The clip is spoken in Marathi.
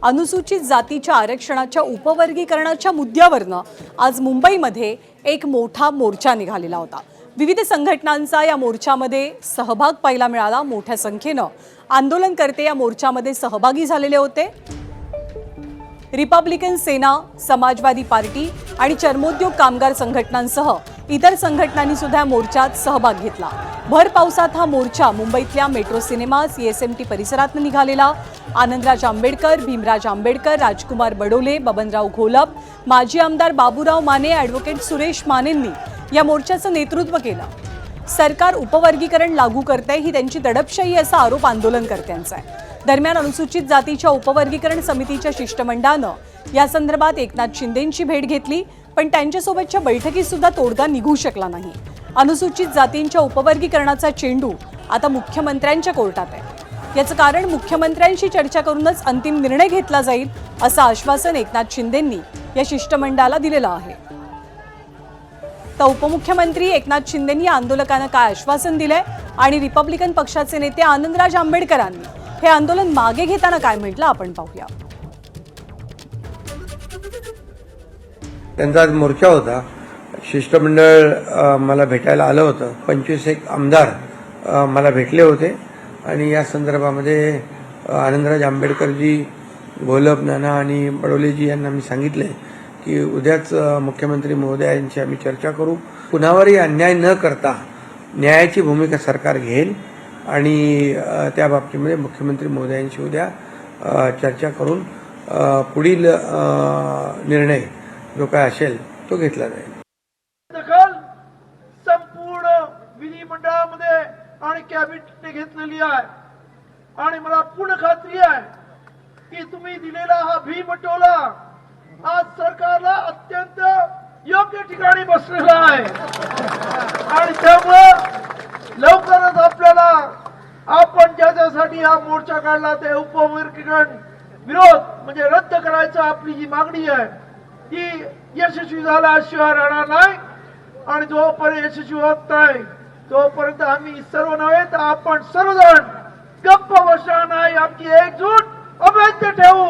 अनुसूचित जातीच्या आरक्षणाच्या उपवर्गीकरणाच्या मुद्द्यावरनं आज मुंबईमध्ये एक मोठा मोर्चा निघालेला होता। विविध संघटनांचा या मोर्चामध्ये सहभाग पाहायला मिळाला। मोठ्या संख्येनं आंदोलनकर्ते या मोर्चामध्ये सहभागी झालेले होते। रिपब्लिकन सेना, समाजवादी पार्टी आणि चर्मोद्योग कामगार संघटनांसह इतर संघटनांनी सुद्धा मोर्चात सहभाग घेतला। भर पावसात हा मोर्चा मुंबईतल्या मेट्रो सिनेमा CSMT परिसरात निघालेला। आनंदराज आंबेडकर, भीमराज आंबेडकर, राजकुमार बडोले, बबनराव घोलप, माजी आमदार बाबूराव माने, ॲडव्होकेट सुरेश मानेंनी या मोर्चाचं नेतृत्व केलं। सरकार उपवर्गीकरण लागू करते ही त्यांची दडपशाही असा आरोप आंदोलनकर्त्यांचा आहे। दरम्यान अनुसूचित जातीच्या उपवर्गीकरण समितीच्या शिष्टमंडळानं या संदर्भात एकनाथ शिंदेंची भेट घेतली, पण त्यांच्यासोबतच्या बैठकीत सुद्धा तोडगा निघू शकला नाही। अनुसूचित जातींच्या उपवर्गीकरणाचा चेंडू आता मुख्यमंत्र्यांच्या कोर्टात आहे। याचं कारण मुख्यमंत्र्यांशी चर्चा करूनच अंतिम निर्णय घेतला जाईल असं आश्वासन एकनाथ शिंदेंनी या शिष्टमंडळाला दिलेलं आहे। तर उपमुख्यमंत्री एकनाथ शिंदेंनी आंदोलकांना काय आश्वासन दिलंय आणि रिपब्लिकन पक्षाचे नेते आनंदराज आंबेडकरांनी हे आंदोलन मागे घेताना काय म्हटलं आपण पाहूया। त्यांचा आज मोर्चा होता। शिष्टमंडळ मला भेटायला आलं होतं। 25 आमदार मला भेटले होते आणि या संदर्भामध्ये आनंदराज आंबेडकरजी, घोलप, नाना आणि बडोलेजी यांना मी सांगितले की उद्याच मुख्यमंत्री महोदयांची आम्ही चर्चा करू। कुणावरही अन्याय न करता न्यायाची भूमिका सरकार घेईल आणि त्या बाबतीमध्ये मुख्यमंत्री महोदयांशी उद्या चर्चा करून पुढील निर्णय जो काय असेल तो घेतला जाईल। दखल संपूर्ण विधिमंडळामध्ये आणि कॅबिनेटने घेतलेली आहे आणि मला पूर्ण खात्री आहे की तुम्ही दिलेला हा भीमटोला आज सरकारला अत्यंत योग्य ठिकाणी बसलेला आहे आणि त्यामुळे लवकरच आपल्याला आपण ज्याच्यासाठी हा मोर्चा काढला ते उपवर्गीकरण विरोध म्हणजे रद्द करायचा आपली जी मागणी आहे ती यशस्वी झाल्याशिवाय राहणार नाही आणि जोपर्यंत यशस्वी होत नाही तोपर्यंत आम्ही सर्व नव्हे तर आपण सर्वजण गप्प बसणार नाही। आमची एकजूट अभेद्य ठेवू।